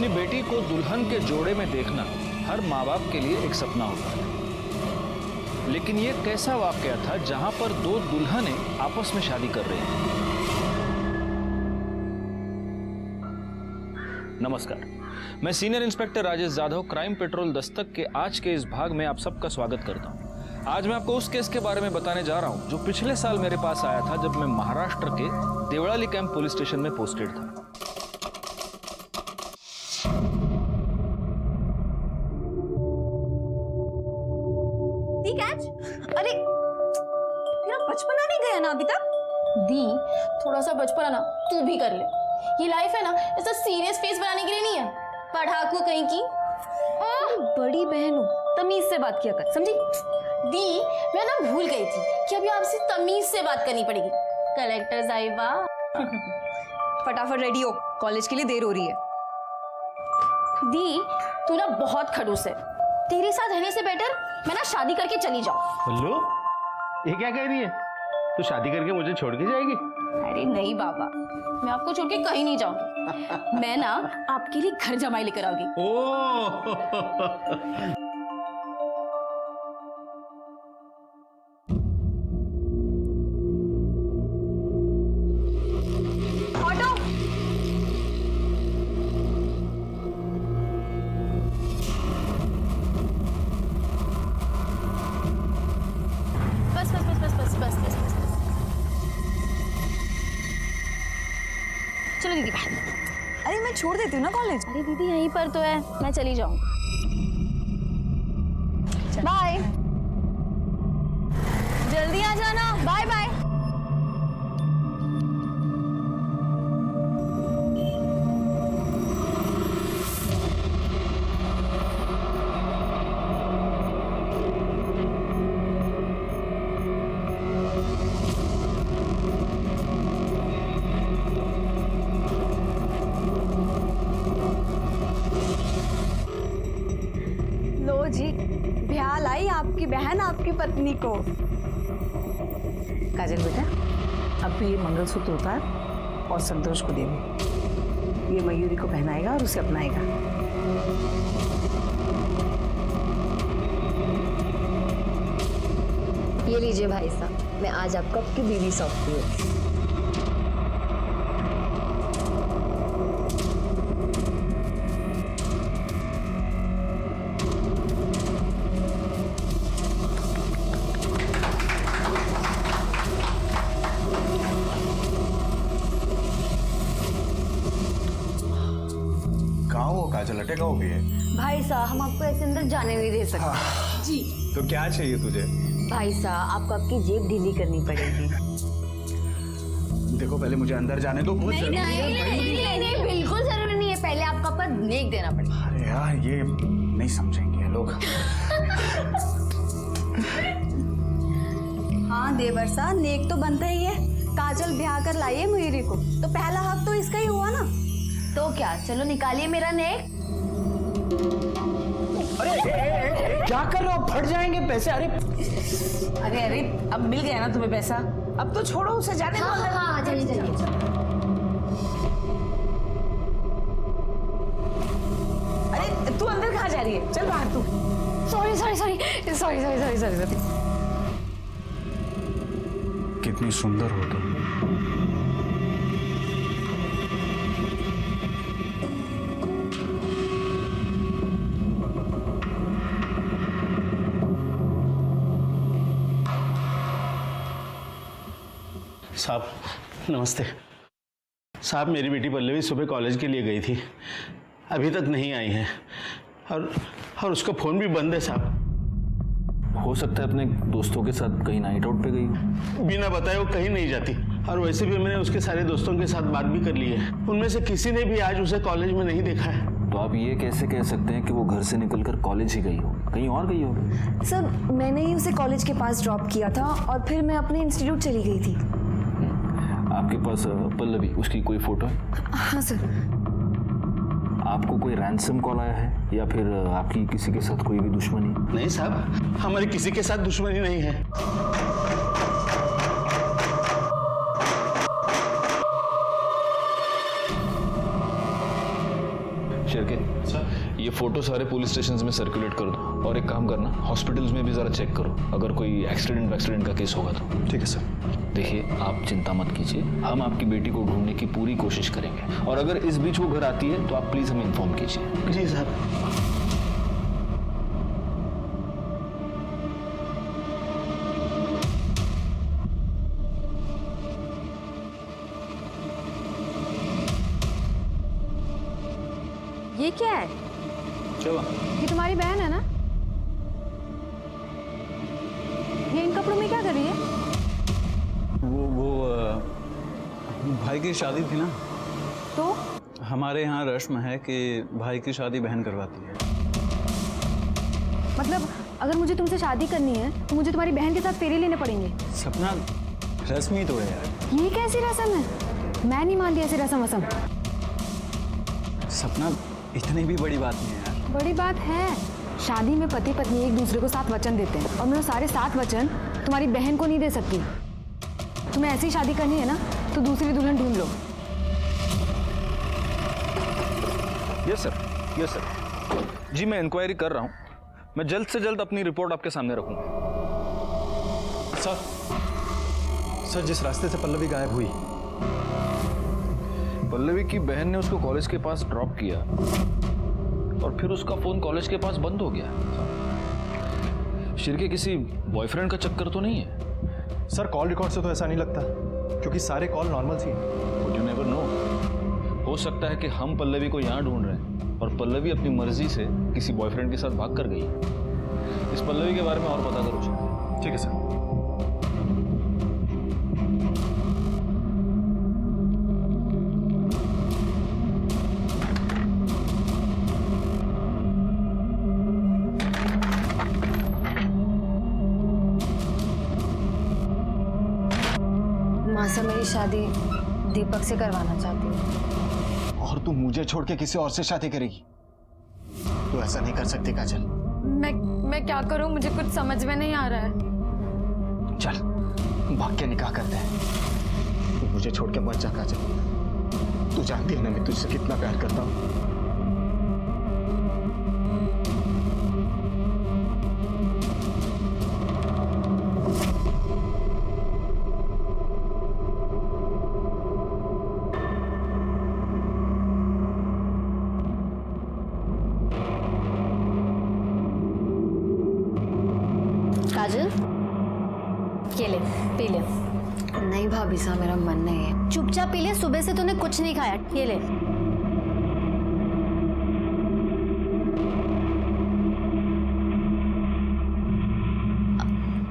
बेटी को दुल्हन के जोड़े में देखना हर माँ बाप के लिए एक सपना होता है, लेकिन ये कैसा वाकया था जहां पर दो दुल्हनें आपस में शादी कर रही हैं। नमस्कार, मैं senior inspector Rajesh Jadhav crime petrol Dastak के आज के इस भाग में आप सबका स्वागत करता हूं। आज मैं आपको उस केस के बारे में बताने जा रहा हूं जो पिछले साल मेरे पास आया था जब मैं महाराष्ट्र के देवळाली कैंप पुलिस स्टेशन में पोस्टेड था। अरे तेरा बचपना नहीं गया ना अभी तक? दी, थोड़ा सा बचपना ना तू भी कर ले। ये लाइफ है ना, ऐसा सीरियस फेस बनाने के लिए नहीं है। पढ़ाकू कहीं की। बड़ी बहन हो, तमीज से बात किया कर, समझी? दी, मैं ना भूल गई थी कि अभी आपसे तमीज से बात करनी पड़ेगी। कलेक्टर साहिबा। फटाफट रेडी हो, कॉलेज के लिए देर हो रही है। दी, तू ना बहुत खड़ूस है। तेरे साथ रहने से बेटर मैं ना शादी करके चली जाऊं। हेलो, ये क्या कह रही है? तू शादी करके मुझे छोड़ के जाएगी? अरे नहीं बाबा, मैं आपको छोड़ के कहीं नहीं जाऊंगी। मैं ना आपके लिए घर जमाई लेकर आऊंगी। ओह ऑटो। बस बस बस बस बस बस बस बस बस। चलो दीदी बाहर। अरे मैं छोड़ देती हूँ ना कॉलेज। अरे दीदी यहीं पर तो है, मैं चली जाऊँ। बाय, जल्दी आ जाना। Bye bye. लो जी, ब्याह लाई आपकी बहन आपकी पत्नी को। काजल बेटा, अब तो ये मंगलसूत्र उतार और संतोष को दे दे। ये मयूरी को पहनाएगा और उसे अपनाएगा। ये लीजिए भाई साहब, मैं आज आपको आपकी बीवी सौंपती हूँ। कहाँ हो काजल, अटका हो गई है? भाई साहब, हम आपको ऐसे अंदर जाने नहीं दे सकते। जी तो क्या चाहिए तुझे? भाई साहब, आपको आपकी जेब ढीली करनी पड़ेगी। देखो पहले मुझे अंदर जाने दो। बहुत जरूरी है। नहीं, बिल्कुल जरूरी नहीं है। पहले आपका पर नेक देना पड़ेगा। अरे यार, ये नहीं समझेंगे लोग। हाँ देवर सा, नेक तो बनता ही है। काजल ब्याह कर लाई है मयूरी को, तो पहला हक तो इसका ही हुआ ना। तो क्या, चलो निकालिए मेरा नेक। अरे क्या कर रहे हो? फट जाएंगे पैसे। अरे अरे अरे, अब मिल गया ना तुम्हें पैसा, अब तो छोड़ो उसे, जाने दो अंदर। हाँ, चलिए चलिए। अरे तू अंदर कहाँ जा रही है? चल बाहर तू। Sorry sorry sorry sorry sorry sorry sorry sorry. कितनी सुंदर हो तुम। साहब नमस्ते। साहब, मेरी बेटी पल्लवी सुबह कॉलेज के लिए गई थी, अभी तक नहीं आई है और उसका फ़ोन भी बंद है साहब। हो सकता है अपने दोस्तों के साथ कहीं नाइट आउट पे गई। बिना बताए वो कहीं नहीं जाती, और वैसे भी मैंने उसके सारे दोस्तों के साथ बात भी कर ली है। उनमें से किसी ने भी आज उसे कॉलेज में नहीं देखा है। तो आप ये कैसे कह सकते हैं कि वो घर से निकलकर कॉलेज ही गई हो? कहीं और गई हो? सर, मैंने ही उसे कॉलेज के पास ड्रॉप किया था और फिर मैं अपने इंस्टीट्यूट चली गई थी। आपके पास पल्लवी, उसकी कोई फोटो है? हाँ सर। आपको कोई रैंसम कॉल आया है या फिर आपकी किसी के साथ कोई भी दुश्मनी? नहीं साहब, हमारी किसी के साथ दुश्मनी नहीं है। शिरके, फोटो सारे पुलिस स्टेशन में सर्कुलेट कर दो और एक काम करना, हॉस्पिटल्स में भी ज़रा चेक करो, अगर कोई एक्सीडेंट का केस होगा तो। ठीक है सर। देखिए, आप चिंता मत कीजिए, हम आपकी बेटी को ढूंढने की पूरी कोशिश करेंगे और अगर इस बीच वो घर आती है तो आप प्लीज़ हमें इन्फॉर्म कीजिए। जी साहब। ये क्या है? चलो। ये तुम्हारी बहन है ना? ये इन कपड़ों में क्या कर रही है? भाई की शादी थी ना, तो हमारे यहाँ रस्म है कि भाई की शादी बहन करवाती है। मतलब अगर मुझे तुमसे शादी करनी है तो मुझे तुम्हारी बहन के साथ फेरे लेने पड़ेंगे? सपना, रस्म ही तो है यार। ये कैसी रस्म है? मैं नहीं मानती ऐसी रस्म वसम। सपना, इतनी भी बड़ी बात नहीं है यार। बड़ी बात है। शादी में पति पत्नी एक दूसरे को 7 वचन देते हैं और मैं वो सारे 7 वचन तुम्हारी बहन को नहीं दे सकती। तुम्हें ऐसी शादी करनी है ना तो दूसरी दुल्हन ढूंढ लो। Yes sir. जी मैं इंक्वायरी कर रहा हूँ, मैं जल्द से जल्द अपनी रिपोर्ट आपके सामने रखूँगा। सर जिस रास्ते से पल्लवी गायब हुई, पल्लवी की बहन ने उसको कॉलेज के पास ड्रॉप किया और फिर उसका फोन कॉलेज के पास बंद हो गया। शिर के किसी बॉयफ्रेंड का चक्कर तो नहीं है? सर कॉल रिकॉर्ड से तो ऐसा नहीं लगता, क्योंकि सारे कॉल नॉर्मल सी हैं। यू नेवर नो, हो सकता है कि हम पल्लवी को यहाँ ढूंढ रहे हैं और पल्लवी अपनी मर्जी से किसी बॉयफ्रेंड के साथ भाग कर गई। इस पल्लवी के बारे में और पता करो। ठीक है सर। मासा मेरी शादी दीपक से करवाना चाहती हूँ। और तू मुझे छोड़ के किसी और से शादी करेगी? तू ऐसा नहीं कर सकती काजल। मैं क्या करूँ, मुझे कुछ समझ में नहीं आ रहा है। चल भाग के निकाह करते हैं। तू मुझे छोड़ के मत जा काजल। तू जानती है ना मैं तुझसे कितना प्यार करता हूँ। काजल, ये ले, पी ले। नहीं भाभी साहब, मेरा मन नहीं है। चुपचाप पी ले, सुबह से तूने कुछ नहीं खाया। ये ले।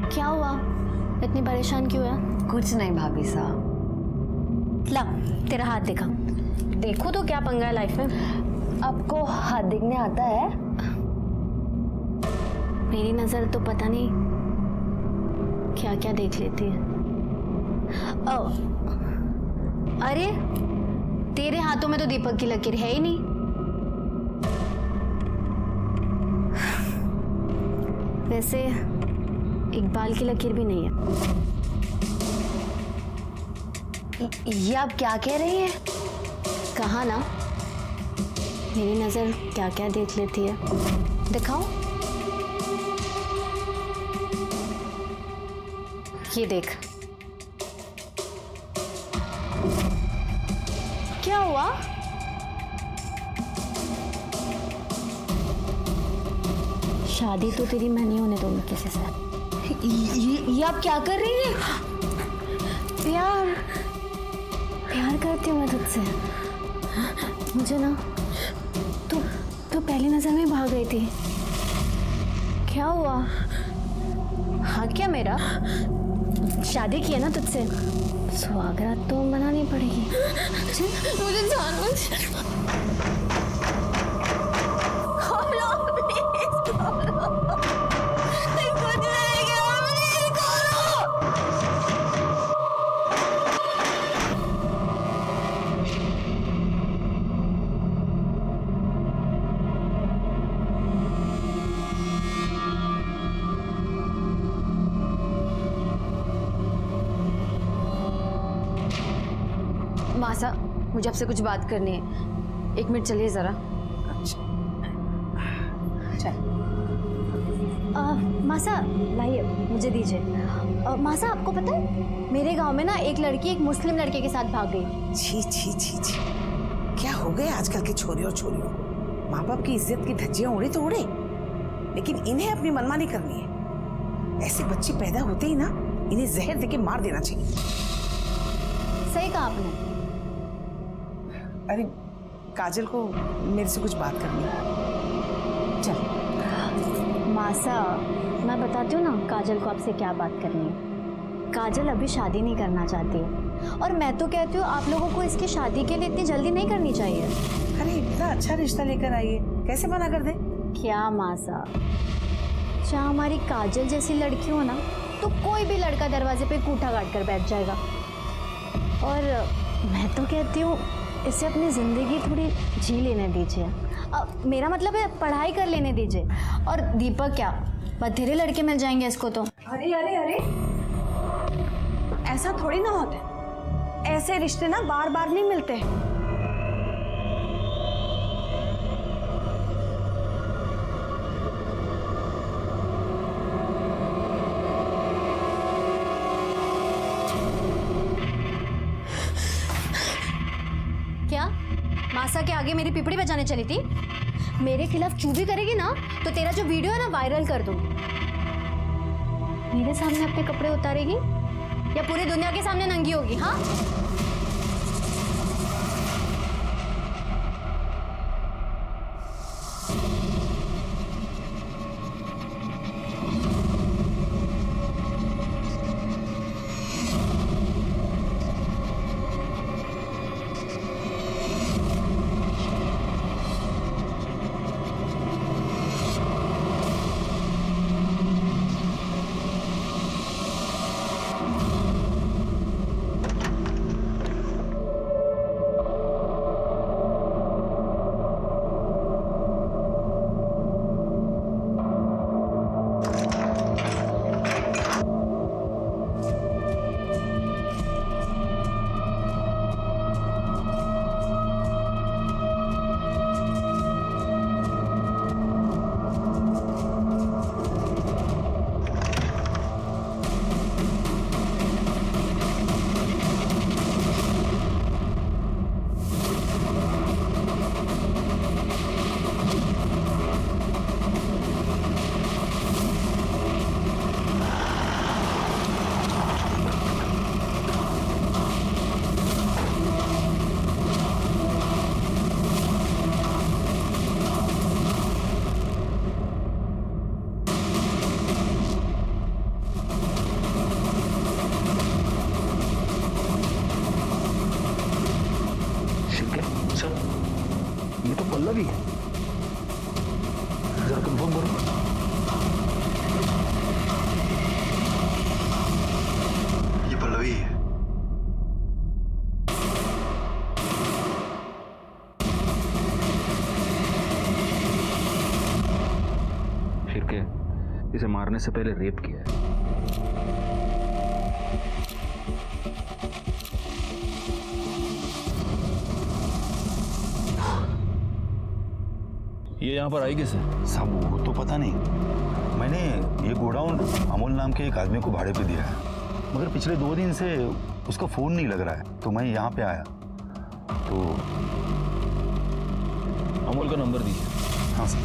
क्या हुआ, इतनी परेशान क्यों है? कुछ नहीं भाभी साहब। ला, तेरा हाथ दिखा। देखो तो क्या पंगा है लाइफ में। आपको हाथ दिखने आता है? मेरी नजर तो पता नहीं क्या क्या देख लेती है। ओ, अरे तेरे हाथों में तो दीपक की लकीर है ही नहीं। वैसे इकबाल की लकीर भी नहीं है। ये आप क्या कह रही हैं? कहा ना, मेरी नजर क्या क्या देख लेती है। दिखाओ, ये देख। क्या हुआ? शादी तो तेरी मैं नहीं होने दूंगी किसी से। ये आप क्या कर रही हैं? प्यार करती हूँ मैं तुझसे। मुझे ना तो पहली नजर में भाग गई थी। क्या हुआ? हाँ क्या मेरा? शादी की है ना तुझसे, स्वागत तो मनानी पड़ेगी। मुझे मासा, मुझे आपसे कुछ बात करनी है। 1 मिनट चलिए जरा। मासा लाइए, मुझे दीजिए। मासा, आपको पता है मेरे गांव में ना एक लड़की एक मुस्लिम लड़के के साथ भाग गई। छी छी छी छी, क्या हो गए आजकल के छोरे और छोरियों को। माँ बाप की इज्जत की धज्जियां उड़े तो उड़े, लेकिन इन्हें अपनी मनमानी करनी है। ऐसे बच्चे पैदा होते ही ना इन्हें जहर देके मार देना चाहिए। सही कहा आपने। अरे काजल को मेरे से कुछ बात करनी है, चल। मासा, मैं बताती हूँ ना काजल को आपसे क्या बात करनी है। काजल अभी शादी नहीं करना चाहती है, और मैं तो कहती हूँ आप लोगों को इसकी शादी के लिए इतनी जल्दी नहीं करनी चाहिए। अरे इतना अच्छा रिश्ता लेकर आई है, कैसे मना कर दे? क्या मासा, जहाँ हमारी काजल जैसी लड़की हो ना तो कोई भी लड़का दरवाजे पे कूठा काट कर बैठ जाएगा। और मैं तो कहती हूँ इसे अपनी ज़िंदगी थोड़ी जी लेने दीजिए। मेरा मतलब है पढ़ाई कर लेने दीजिए। और दीपक क्या, बथेरे लड़के मिल जाएंगे इसको तो। अरे अरे अरे, ऐसा थोड़ी ना होता है। ऐसे रिश्ते ना बार बार नहीं मिलते। क्या मासा के आगे मेरी पिपड़ी बजाने चली थी? मेरे खिलाफ चूभी करेगी ना तो तेरा जो वीडियो है ना वायरल कर दूंगी। मेरे सामने अपने कपड़े उतारेगी या पूरी दुनिया के सामने नंगी होगी? हाँ, ये तो पल्लवी है, जरा कंफर्म करो। ये पल्लवी है। शिर्के, इसे मारने से पहले रेप किया है। ये यहाँ पर आई कैसे? साहब वो तो पता नहीं, मैंने ये गोडाउन अमोल नाम के एक आदमी को भाड़े पे दिया है, मगर पिछले 2 दिन से उसका फ़ोन नहीं लग रहा है, तो मैं यहाँ पे आया तो। अमोल का नंबर दीजिए। हाँ सर।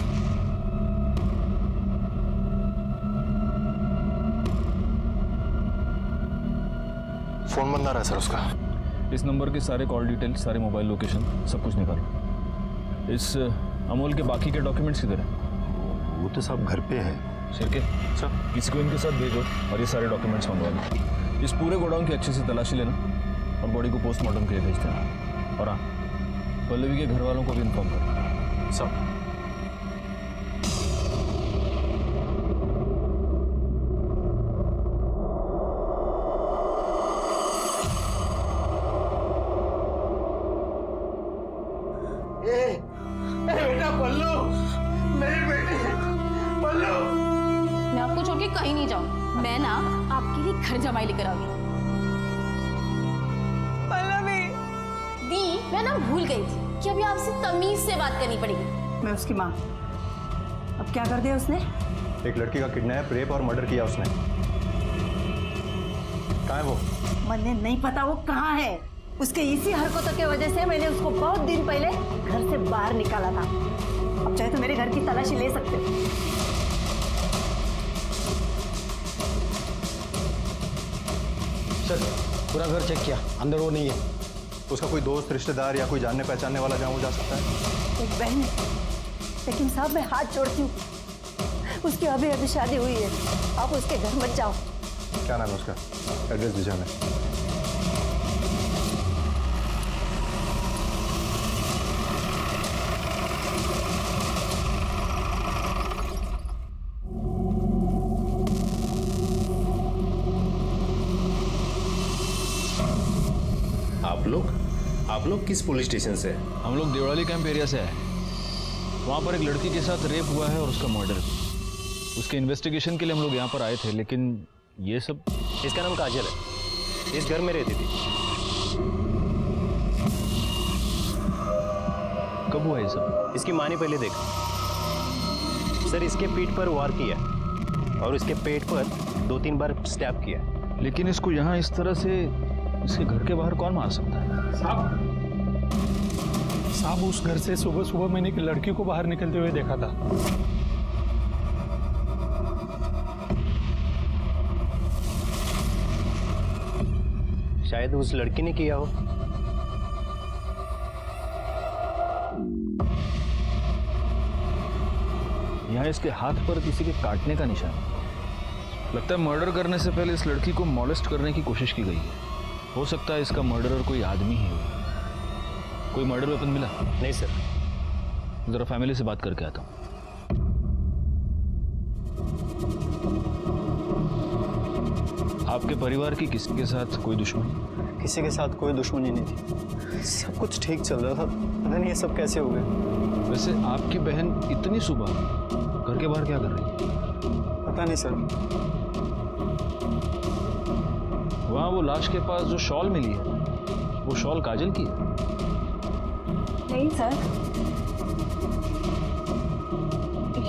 फोन बंद आ रहा है सर उसका। इस नंबर के सारे कॉल डिटेल, सारे मोबाइल लोकेशन, सब कुछ निकालो। इस अमोल के बाकी के डॉक्यूमेंट्स किधर हैं? वो तो सब घर पे है। शिर्के, सर इसको इनके साथ भेजो और ये सारे डॉक्यूमेंट्स मंगवा लो। इस पूरे गोडाउन की अच्छे से तलाशी लेना और बॉडी को पोस्टमार्टम के लिए भेज देना। और हाँ, पल्लवी के घर वालों को भी इन्फॉर्म करो। सब बेटा पल्लू, मेरी बेटी पल्लू। मैं आपको छोड़ के कहीं नहीं जाऊँ। मैं ना आपके लिए घर जमाई लेकर आ गई। पल्लवी दी, मैं ना भूल गई थी कि अभी आपसे तमीज से बात करनी पड़ेगी। मैं उसकी माँ, अब क्या कर दिया उसने? एक लड़की का किडनैप, रेप और मर्डर किया उसने। कहाँ है वो? मुझे नहीं पता वो कहाँ है। उसके इसी हरकतों की वजह से मैंने उसको बहुत दिन पहले घर से बाहर निकाला था। अब चाहे तो मेरे घर की तलाशी ले सकते हो। सर, पूरा घर चेक किया, अंदर वो नहीं है। उसका कोई दोस्त, रिश्तेदार या कोई जानने पहचानने वाला जहाँ वो जा सकता है? एक बहन है, लेकिन साहब मैं हाथ जोड़ती हूँ, उसकी अभी शादी हुई है, आप उसके घर मत जाओ। क्या नाम है उसका? एड्रेस दीजिए हमें। आप लोग किस पुलिस स्टेशन से? हम लोग देवड़ाली कैंप एरिया से आए। वहाँ पर एक लड़की के साथ रेप हुआ है और उसका मर्डर। उसके इन्वेस्टिगेशन के लिए हम लोग यहाँ पर आए थे, लेकिन ये सब। इसका नाम काजल है, इस घर में रहती थी। कब हुआ ये सब? इसकी माँ ने पहले देखा सर। इसके पीठ पर वार किया और उसके पेट पर 2-3 बार स्टैब किया। लेकिन इसको यहाँ इस तरह से इसके घर के बाहर कौन मार सकता है? साहब उस घर से सुबह सुबह मैंने एक लड़की को बाहर निकलते हुए देखा था। शायद उस लड़की ने किया हो। यहाँ इसके हाथ पर किसी के काटने का निशान है। लगता है मर्डर करने से पहले इस लड़की को मॉलेस्ट करने की कोशिश की गई है। हो सकता है इसका मर्डरर कोई आदमी ही हो। कोई मर्डर वेपन मिला? नहीं सर। जरा फैमिली से बात करके आता हूँ। आपके परिवार की किसी के साथ कोई दुश्मनी? किसी के साथ कोई दुश्मनी नहीं थी, सब कुछ ठीक चल रहा था। पता नहीं ये सब कैसे हो गए। वैसे आपकी बहन इतनी सुबह घर के बाहर क्या कर रही है? पता नहीं सर। वहाँ वो लाश के पास जो शॉल मिली है, वो शॉल काजल की है? नहीं सर,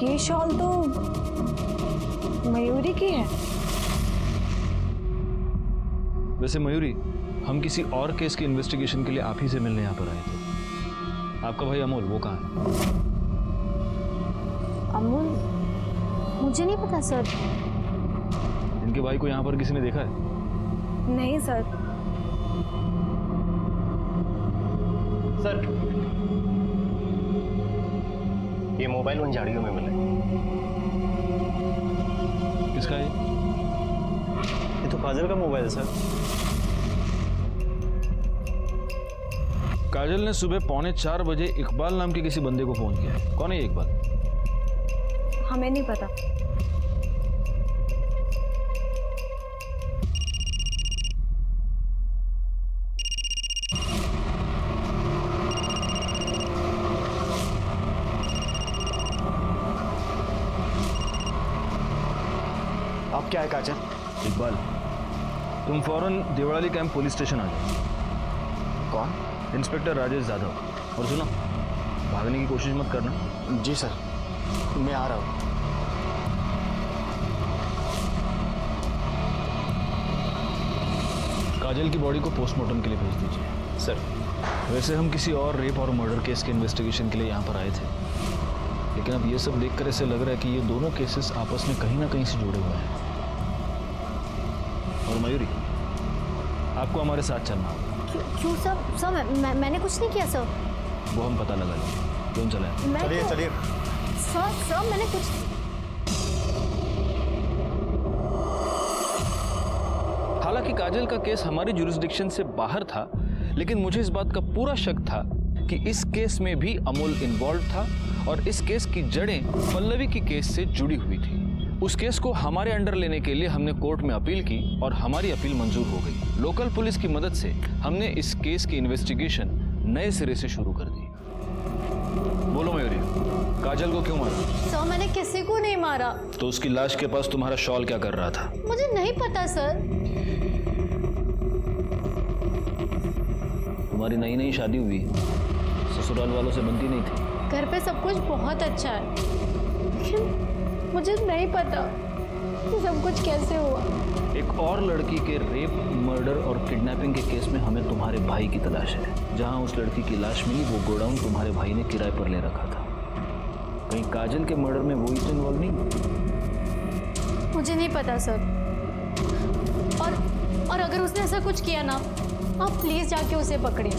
ये शॉल तो मयूरी की है। वैसे मयूरी, हम किसी और केस की इन्वेस्टिगेशन के लिए आप ही से मिलने यहाँ पर आए थे। आपका भाई अमोल, वो कहाँ है? अमोल? मुझे नहीं पता सर। इनके भाई को यहाँ पर किसी ने देखा है? नहीं सर। सर, ये मोबाइल उन झाड़ियों में मिला है। किसका है? ये तो काजल का मोबाइल है सर। काजल ने सुबह 3:45 बजे इकबाल नाम के किसी बंदे को फोन किया है। कौन है ये इकबाल? हमें नहीं पता। अब क्या है काजल? इकबाल, तुम फौरन देवड़ाली कैंप पुलिस स्टेशन आ जाओ। कौन? इंस्पेक्टर राजेश जाधव। और सुनो, भागने की कोशिश मत करना। जी सर, मैं आ रहा हूँ। काजल की बॉडी को पोस्टमार्टम के लिए भेज दीजिए। सर, वैसे हम किसी और रेप और मर्डर केस के इन्वेस्टिगेशन के लिए यहाँ पर आए थे, लेकिन अब ये सब देखकर ऐसे लग रहा है कि ये दोनों केसेस आपस में कहीं ना कहीं से जुड़े हुए हैं। और मयूरी, आपको हमारे साथ चलना होगा। क्यों सर? सर मैंने कुछ नहीं किया सर। वो हम पता लगा लेंगे। क्यों चले? चलिए चलिए। सर मैंने कुछ। हालांकि काजल का केस हमारी जुरिस्डिक्शन से बाहर था, लेकिन मुझे इस बात का पूरा शक था कि इस केस में भी अमोल इन्वॉल्व था और इस केस की जड़ें पल्लवी की केस से जुड़ी हुई थी। उस केस को हमारे अंडर लेने के लिए हमने कोर्ट में अपील की और हमारी अपील मंजूर हो गई। लोकल पुलिस की मदद से हमने इस केस की इन्वेस्टिगेशन नए सिरे से शुरू कर दी। बोलो मयूरी, काजल को क्यों मारा? सर, मैंने किसी को नहीं मारा। तो उसकी लाश के पास तुम्हारा शॉल क्या कर रहा था? मुझे नहीं पता सर। तुम्हारी नई नई शादी हुई, ससुराल वालों से बनती नहीं थी। घर पे सब कुछ बहुत अच्छा है, लेकिन मुझे नहीं पता कि सब कुछ कैसे हुआ। एक और लड़की के रेप, मर्डर और किडनैपिंग के केस में हमें तुम्हारे भाई की तलाश है। जहां उस लड़की की लाश मिली वो गोडाउन तुम्हारे भाई ने किराए पर ले रखा था। कहीं काजल के मर्डर में वो ही तो इन्वॉल्व नहीं? मुझे नहीं पता सर। और अगर उसने ऐसा कुछ किया ना, आप प्लीज जाके उसे पकड़िए।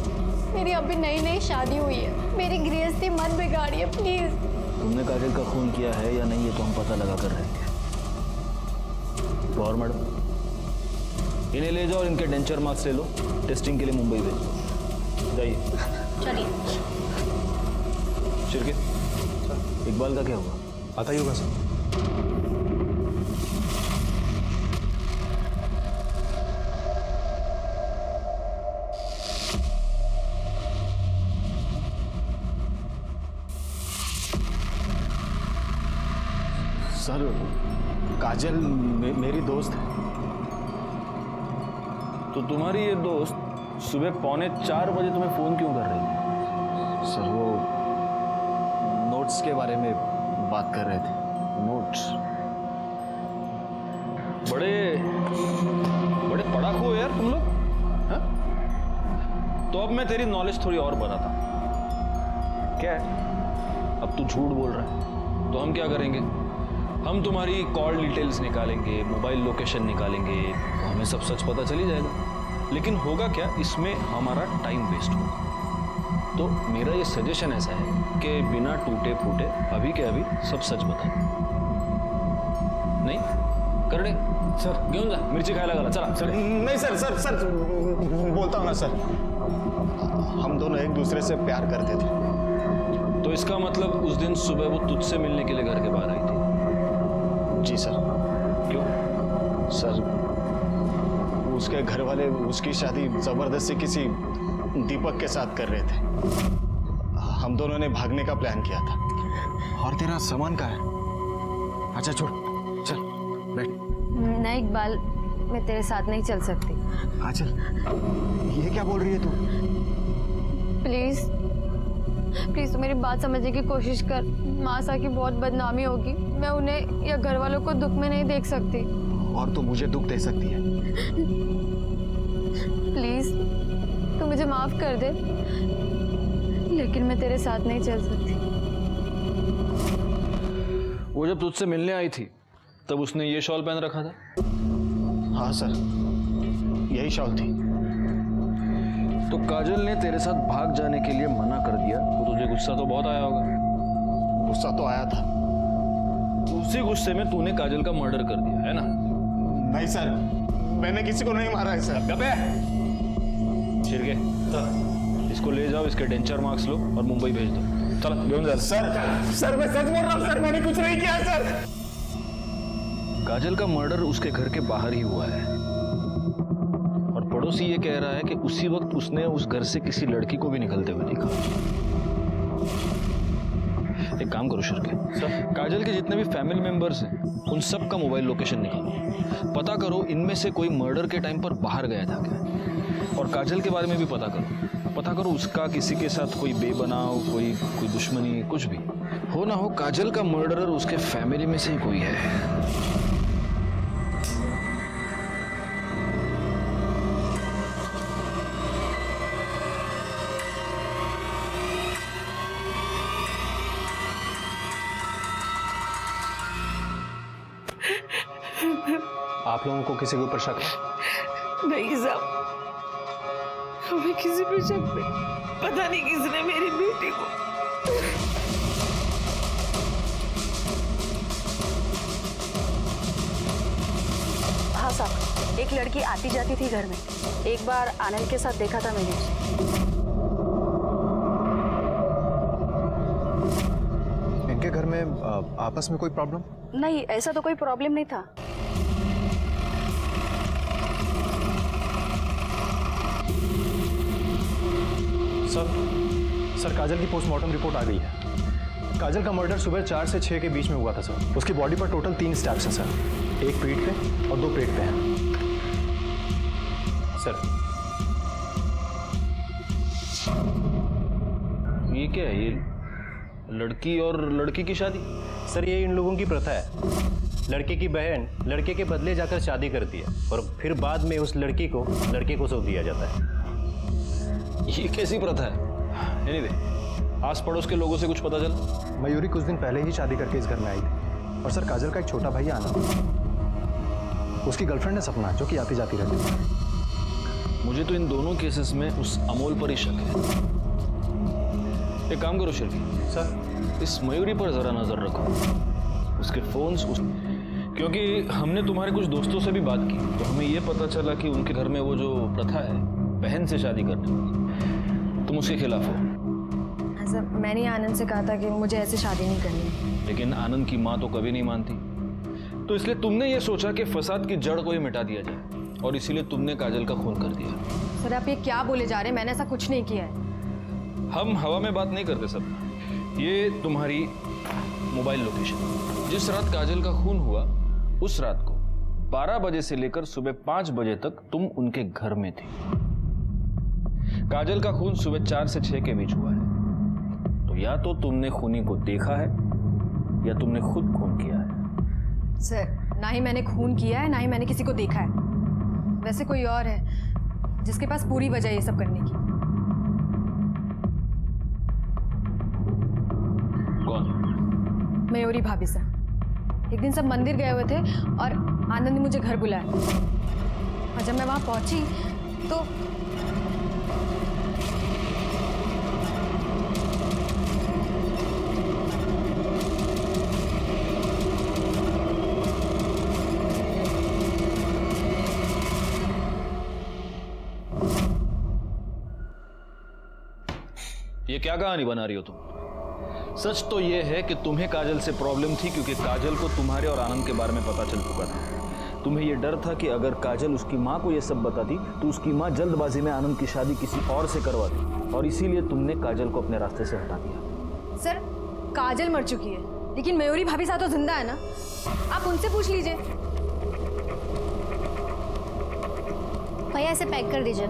मेरी अभी नई नई शादी हुई है, मेरी गृहस्थी मत बिगाड़िए प्लीज। तुमने काजल का खून किया है या नहीं ये तो हम पता लगा कर रहे हैं। और मैडम इन्हें ले जाओ और इनके डेंचर मार्क्स ले लो, टेस्टिंग के लिए मुंबई भेजो। जाइए। चलिए। शिरके, इकबाल का क्या हुआ? आता ही होगा सर। सर काजल मेरी दोस्त है। तो तुम्हारी ये दोस्त सुबह 3:45 बजे तुम्हें फोन क्यों कर रही थी? सर वो नोट्स के बारे में बात कर रहे थे। नोट्स? बड़े बड़े पढ़ाकू हो यार तुम लोग, हाँ? तो अब मैं तेरी नॉलेज थोड़ी और बढ़ाता हूं। क्या है? अब तू झूठ बोल रहा है तो हम क्या करेंगे? हम तुम्हारी कॉल डिटेल्स निकालेंगे, मोबाइल लोकेशन निकालेंगे, तो हमें सब सच पता चली जाएगा। लेकिन होगा क्या, इसमें हमारा टाइम वेस्ट होगा। तो मेरा ये सजेशन ऐसा है कि बिना टूटे फूटे अभी के अभी सब सच बता। नहीं करड़े सर घेऊन जा, मिर्ची खायला घाला, चला। सर नहीं सर सर सर बोलता हूँ ना सर, हम दोनों एक दूसरे से प्यार करते थे। तो इसका मतलब उस दिन सुबह वो तुझसे मिलने के लिए घर के बाहर आई थी? जी सर। क्यों? सर उसके घर वाले उसकी शादी जबरदस्ती किसी दीपक के साथ कर रहे थे। हम दोनों ने भागने का प्लान किया था। और तेरा सामान कहाँ है? अच्छा छोड़, चल बैठ। नहीं इकबाल, मैं तेरे साथ नहीं चल सकती। हाँ चल। ये क्या बोल रही है तू? प्लीज प्लीज तू मेरी बात समझने की कोशिश कर। मासा की बहुत बदनामी होगी, मैं उन्हें या घर वालों को दुख में नहीं देख सकती। और तू मुझे दुख दे सकती है? प्लीज तू मुझे माफ कर दे, लेकिन मैं तेरे साथ नहीं चल सकती। वो जब तुझसे मिलने आई थी तब उसने ये शॉल पहन रखा था? हाँ सर, यही शॉल थी। तो काजल ने तेरे साथ भाग जाने के लिए मना कर दिया तो तुझे गुस्सा तो बहुत आया होगा। गुस्सा तो आया था। उसी गुस्से में तूने काजल का मर्डर कर दिया है ना? नहीं सर, मैंने किसी को नहीं मारा है सर। गबे शिरके, इसको ले जाओ, इसके डेंचर मार्क्स लो और मुंबई भेज दो। चलो घेऊन जा। सर मैं सच बोल रहा हूँ सर, मैंने कुछ नहीं किया सर। काजल का मर्डर उसके घर के बाहर ही हुआ है और पड़ोसी ये कह रहा है कि उसी वक्त उसने उस घर से किसी लड़की को भी निकलते हुए देखा। एक काम करो शिरके, काजल के जितने भी फैमिली मेंबर्स हैं उन सब का मोबाइल लोकेशन निकालो, पता करो इनमें से कोई मर्डर के टाइम पर बाहर गया था क्या, और काजल के बारे में भी पता करो उसका किसी के साथ कोई बेबनाव, कोई दुश्मनी, कुछ भी हो ना हो, काजल का मर्डरर उसके फैमिली में से ही कोई है। आप लोगों को किसी के ऊपर शक है? नहीं साहब, हमें किसी पे शक नहीं। पता नहीं किसने मेरी बेटी को। हाँ साहब, एक लड़की आती जाती थी घर में, एक बार आनंद के साथ देखा था मैंने। इनके घर में आपस में कोई प्रॉब्लम? नहीं, ऐसा तो कोई प्रॉब्लम नहीं था। सर काजल की पोस्टमार्टम रिपोर्ट आ गई है। काजल का मर्डर सुबह 4 से 6 के बीच में हुआ था सर। उसकी बॉडी पर टोटल 3 स्टैब्स हैं सर, एक पीठ पे और 2 पेट पे हैं सर। ये क्या है? ये लड़की और लड़की की शादी? सर ये इन लोगों की प्रथा है। लड़के की बहन लड़के के बदले जाकर शादी करती है और फिर बाद में उस लड़की को लड़के को सौंप दिया जाता है। ये कैसी प्रथा है? एनीवे, आस पड़ोस के लोगों से कुछ पता चला? मयूरी कुछ दिन पहले ही शादी करके इस घर में आई थी। और सर काजल का एक छोटा भाई आना, उसकी गर्लफ्रेंड है सपना, जो कि आती जाती रहती है। मुझे तो इन दोनों केसेस में उस अमोल पर ही शक है। एक काम करो शिल्पी, सर इस मयूरी पर जरा नजर रखो, उसके फोन्स क्योंकि हमने तुम्हारे कुछ दोस्तों से भी बात की तो हमें ये पता चला कि उनके घर में वो जो प्रथा है बहन से शादी करने, तुम उसके खिलाफ हो। ऐसा मैंने आनंद से कहा था कि मुझे ऐसे शादी नहीं करनी, लेकिन आनंद की माँ तो कभी नहीं मानती, तो इसलिए तुमने ये सोचा कि फसाद की जड़ को ही मिटा दिया जाए और इसीलिए तुमने काजल का खून कर दिया। सर आप ये क्या बोले जा रहे हैं? मैंने ऐसा कुछ नहीं किया है। हम हवा में बात नहीं करते सब। ये तुम्हारी मोबाइल लोकेशन, जिस रात काजल का खून हुआ उस रात को 12 बजे से लेकर सुबह 5 बजे तक तुम उनके घर में थी। काजल का खून सुबह 4 से 6 के बीच हुआ है, तो या तो तुमने खूनी को देखा है या तुमने खुद खून किया है। सर ना ही मैंने खून किया है ना ही मैंने किसी को देखा है। वैसे कोई और है जिसके पास पूरी वजह ये सब करने की। कौन? मयूरी भाभी से। एक दिन सब मंदिर गए हुए थे और आनंद ने मुझे घर बुलाया और जब मैं वहां पहुंची तो ये क्या कहानी बना रही हो तुम? सच तो ये है कि तुम्हें काजल से प्रॉब्लम थी क्योंकि काजल को तुम्हारे और आनंद के बारे में पता चल चुका था। तुम्हें ये डर था कि अगर काजल उसकी माँ को ये सब बताती तो उसकी माँ जल्दबाजी में आनंद की शादी किसी और से करवाती और इसीलिए तुमने काजल को अपने रास्ते से हटा दिया। सर काजल मर चुकी है लेकिन मयूरी भाभी साथ तो जिंदा है ना, आप उनसे पूछ लीजिए। भैया इसे पैक कर दीजिए।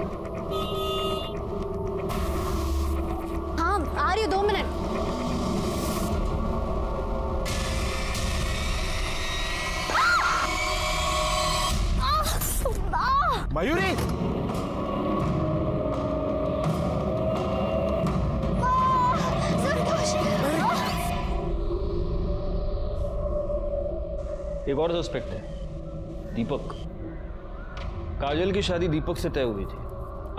हाँ आ रही हो, 2 मिनट। मयूरी! एक और सस्पेक्ट है, दीपक। काजल की शादी दीपक से तय हुई थी।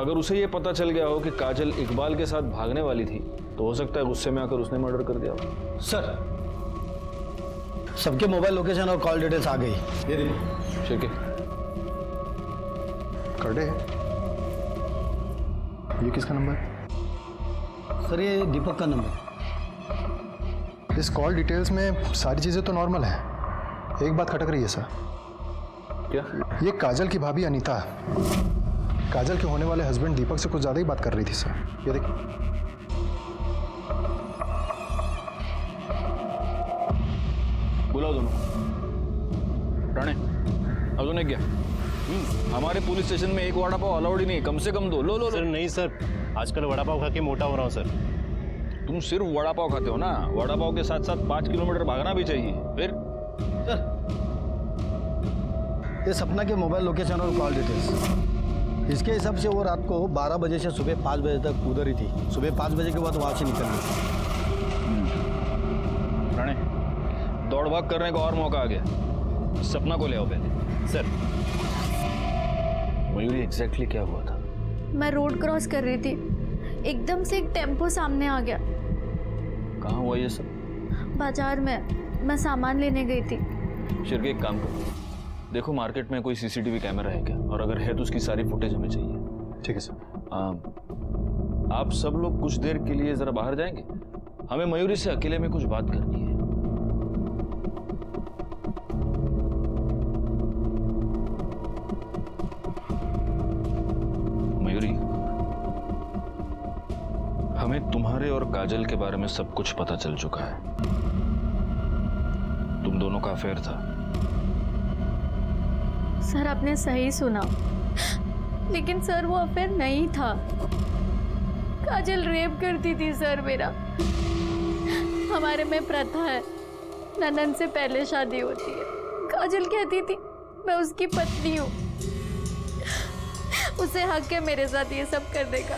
अगर उसे यह पता चल गया हो कि काजल इकबाल के साथ भागने वाली थी तो हो सकता है गुस्से में आकर उसने मर्डर कर दिया हो। सर सबके मोबाइल लोकेशन और कॉल डिटेल्स आ गई। ये देखो। ठीक है। कर दे। ये किसका नंबर? सर ये दीपक का नंबर। इस कॉल डिटेल्स में सारी चीज़ें तो नॉर्मल हैं, एक बात खटक रही है सर। क्या? ये काजल की भाभी अनीता काजल के होने वाले हस्बैंड दीपक से कुछ ज़्यादा ही बात कर रही थी सर। ये देखिए। बुलाओ दोनों। राणे अब दोनों क्या? हमारे पुलिस स्टेशन में एक वड़ा पाव अलाउड ही नहीं, कम से कम 2। लो लो सर नहीं सर, आजकल वड़ा पाव खा के मोटा हो रहा हूँ सर। तुम सिर्फ वड़ा पाव खाते हो ना, वड़ा पाव के साथ साथ 5 किलोमीटर भागना भी चाहिए। फिर सर ये सपना के मोबाइल लोकेशन और कॉल डिटेल्स, इसके हिसाब से वो रात को 12 बजे से सुबह 5 बजे तक उधर ही थी। सुबह 5 बजे के बाद वहाँ से निकल गई। राणे दौड़ भाग करने का और मौका आ गया। सपना को ले आओ पहले। सर मयूरी एग्जैक्टली क्या हुआ था? मैं रोड क्रॉस कर रही थी, एकदम से एक टेम्पो सामने आ गया। कहाँ हुआ ये सब? बाजार में, मैं सामान लेने गई थी। शिरके एक काम करो, देखो मार्केट में कोई सीसीटीवी कैमरा है क्या, और अगर है तो उसकी सारी फुटेज हमें चाहिए। ठीक है सर। आप सब लोग कुछ देर के लिए जरा बाहर जाएंगे, हमें मयूरी से अकेले में कुछ बात करनी है। मयूरी, हमें तुम्हारे और काजल के बारे में सब कुछ पता चल चुका है। तुम दोनों का अफेयर था। सर आपने सही सुना, लेकिन सर वो अफेयर नहीं था। काजल रेप करती थी सर मेरा। हमारे में प्रथा है ननन से पहले शादी होती है। काजल कहती थी मैं उसकी पत्नी हूँ, उसे हक है मेरे साथ ये सब करने का।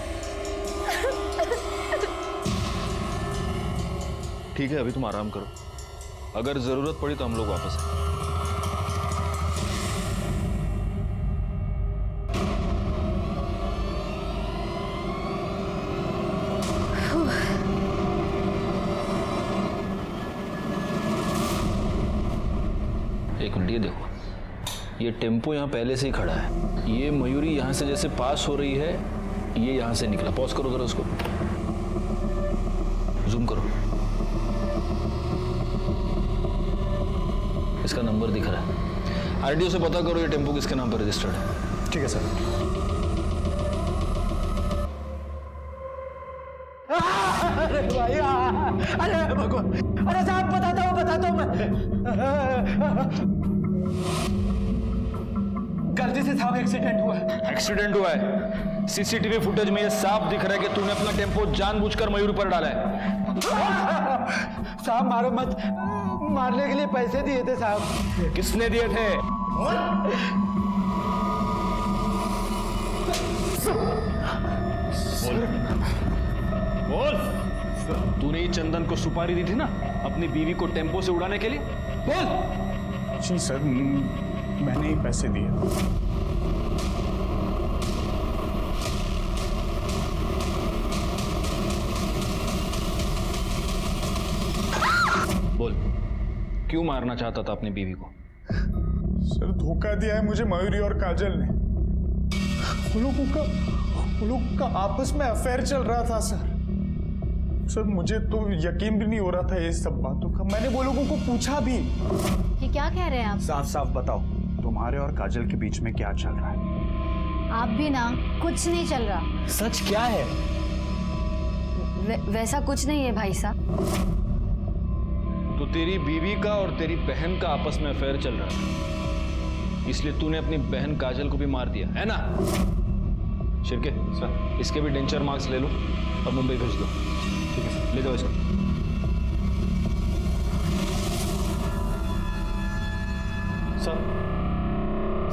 ठीक है, अभी तुम आराम करो, अगर जरूरत पड़ी तो हम लोग वापस आएंगे। एक मिनट, ये देखो, ये टेम्पो यहाँ पहले से ही खड़ा है। ये मयूरी यहाँ से जैसे पास हो रही है, ये यहाँ से निकला। पॉज करो जरा उसको, जूम करो, इसका नंबर दिख रहा है। आरटीओ से पता करो ये टेम्पो किसके नाम पर रजिस्टर्ड है। ठीक है सर। अरे भाई, अरे भगवान, अरे साहब बताता हूँ मैं। गलती से साहब एक्सीडेंट हुआ है। एक्सीडेंट हुआ है? सीसीटीवी फुटेज में ये साफ दिख रहा है कि तूने अपना टेम्पो जानबूझकर मयूरी पर डाला है। साहब मारो मत, मारने के लिए पैसे दिए थे साहब। किसने दिए थे? बोल, तूने ही चंदन को सुपारी दी थी ना अपनी बीवी को टेम्पो से उड़ाने के लिए? बोल। जी सर, मैंने ही पैसे दिए। बोल, क्यों मारना चाहता था अपनी बीवी को? सर धोखा दिया है मुझे मयूरी और काजल ने। वो लोगों का आपस में अफेयर चल रहा था सर, मुझे तो यकीन भी नहीं हो रहा था ये सब बातों का। मैंने वो लोगों को पूछा भी। ये क्या कह रहे हैं आप? साफ साफ बताओ, तुम्हारे और काजल के बीच में क्या चल रहा है? आप भी ना, कुछ नहीं चल रहा। सच क्या है? वैसा कुछ नहीं है भाई साहब। तो तेरी बीवी का और तेरी बहन का आपस में अफेयर चल रहा है, इसलिए तूने अपनी बहन काजल को भी मार दिया है ना? शिरके सर, इसके भी डेंचर मार्क्स ले लो और मुंबई भेज दो। ठीक है सर, ले जाओ इसको।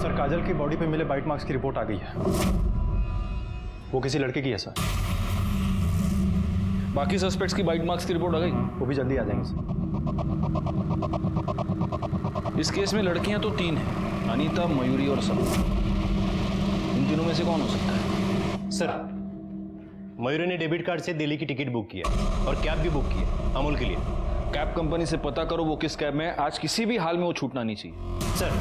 सर काजल की बॉडी पे मिले बाइट मार्क्स की रिपोर्ट आ गई है। वो किसी लड़के की है सर। बाकी सस्पेक्ट्स की बाइट मार्क्स की रिपोर्ट आ गई? वो भी जल्दी आ जाएंगे सर। इस केस में लड़कियां तो 3 हैं, अनीता, मयूरी और सबा। इन तीनों में से कौन हो सकता है? सर, मयूरी ने डेबिट कार्ड से दिल्ली की टिकट बुक किया और कैब भी बुक किया अमूल के लिए। कैब कंपनी से पता करो वो किस कैब में है। आज किसी भी हाल में वो छूटना नहीं चाहिए। सर,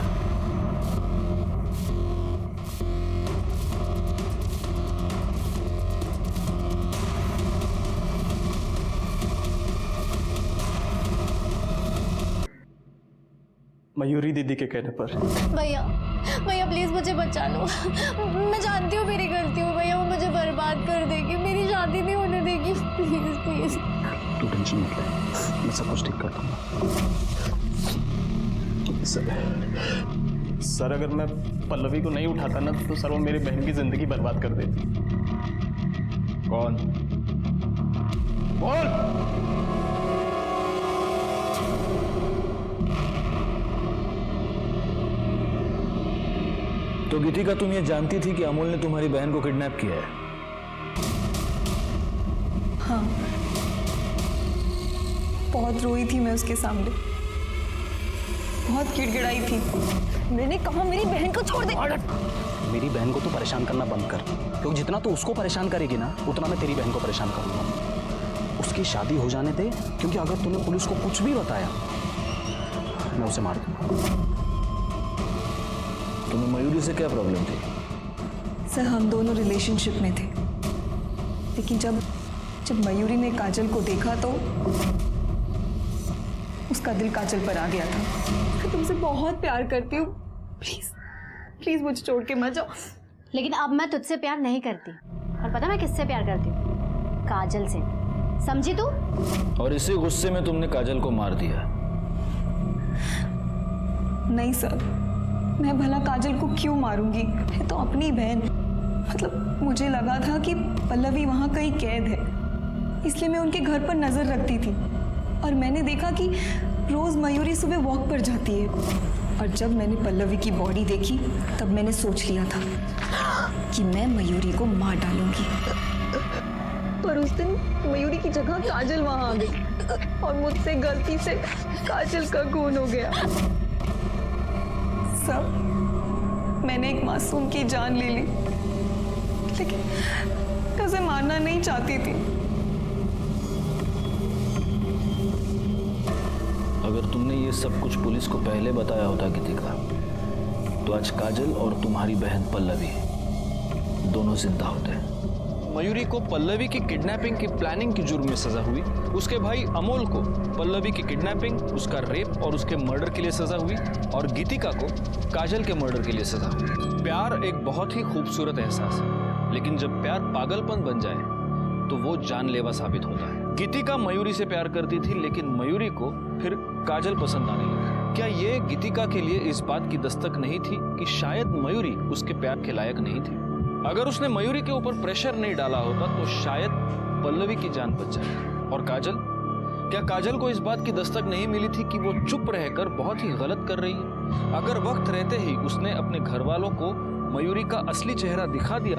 मयूरी दीदी के कहने पर। भैया भैया प्लीज मुझे बचा लो। मैं जानती हूँ मेरी गलती हो भैया, वो मुझे बर्बाद कर देगी, मेरी शादी नहीं होने देगी। Please please. तू टेंशन मत ले, मैं सब कुछ ठीक कर दूंगा। सर अगर मैं पल्लवी को नहीं उठाता ना तो सर वो मेरी बहन की जिंदगी बर्बाद कर देती। कौन? बोल। तो गीतिका, तुम ये जानती थी कि अमूल ने तुम्हारी बहन को किडनैप किया है? हाँ, बहुत रोई थी मैं उसके सामने, बहुत गिड़गिड़ाई थी। मैंने कहा मेरी बहन को छोड़ दे। मेरी बहन को तो परेशान करना बंद कर, क्योंकि जितना तू उसको परेशान करेगी ना उतना मैं तेरी बहन को परेशान करूंगा। उसकी शादी हो जाने दे, क्योंकि अगर तूने पुलिस को कुछ भी बताया मैं उसे मार दूंगा। तुम्हें मयूरी से क्या प्रॉब्लम थी? सर हम दोनों रिलेशनशिप में थे, लेकिन जब मयूरी ने काजल को देखा तो उसका दिल काजल पर आ गया था। मैं तुमसे बहुत प्यार करती हूँ, प्लीज प्लीज मुझे छोड़ के मत जाओ। लेकिन अब मैं तुझसे प्यार नहीं करती, और पता मैं किससे प्यार करती हूँ? काजल से, समझी तू? और इसी गुस्से में तुमने काजल को मार दिया? नहीं सर, मैं भला काजल को क्यों मारूंगी? मैं तो अपनी बहन, मतलब मुझे लगा था कि पल्लवी वहाँ कहीं कैद है, इसलिए मैं उनके घर पर नजर रखती थी। और मैंने देखा कि रोज मयूरी सुबह वॉक पर जाती है, और जब मैंने पल्लवी की बॉडी देखी तब मैंने सोच लिया था कि मैं मयूरी को मार डालूंगी। पर उस दिन मयूरी की जगह काजल वहां आ गई और मुझसे गलती से काजल का खून हो गया। सब मैंने एक मासूम की जान ले ली, लेकिन मैं उसे मारना नहीं चाहती थी। अगर तुमने ये सब कुछ पुलिस को पहले बताया होता गीतिका, तो आज काजल और तुम्हारी बहन पल्लवी दोनों जिंदा होते। मयूरी को पल्लवी की किडनैपिंग की प्लानिंग की जुर्म में सजा हुई, उसके भाई अमोल को पल्लवी की किडनैपिंग, उसका रेप और उसके मर्डर के लिए सजा हुई, और गीतिका को काजल के मर्डर के लिए सजा हुई। प्यार एक बहुत ही खूबसूरत एहसास है, लेकिन जब प्यार पागलपन बन जाए तो वो जानलेवा साबित होता है। गीतिका मयूरी से प्यार करती थी, लेकिन मयूरी को फिर काजल पसंद आने लगी। क्या ये गीतिका के लिए इस बात की दस्तक नहीं थी कि शायद मयूरी उसके प्यार के लायक नहीं थी? अगर उसने मयूरी के ऊपर प्रेशर नहीं डाला होता तो शायद पल्लवी की जान बच जाए। और काजल, क्या काजल को इस बात की दस्तक नहीं मिली थी कि वो चुप रहकर बहुत ही गलत कर रही है? अगर वक्त रहते ही उसने अपने घर वालों को मयूरी का असली चेहरा दिखा दिया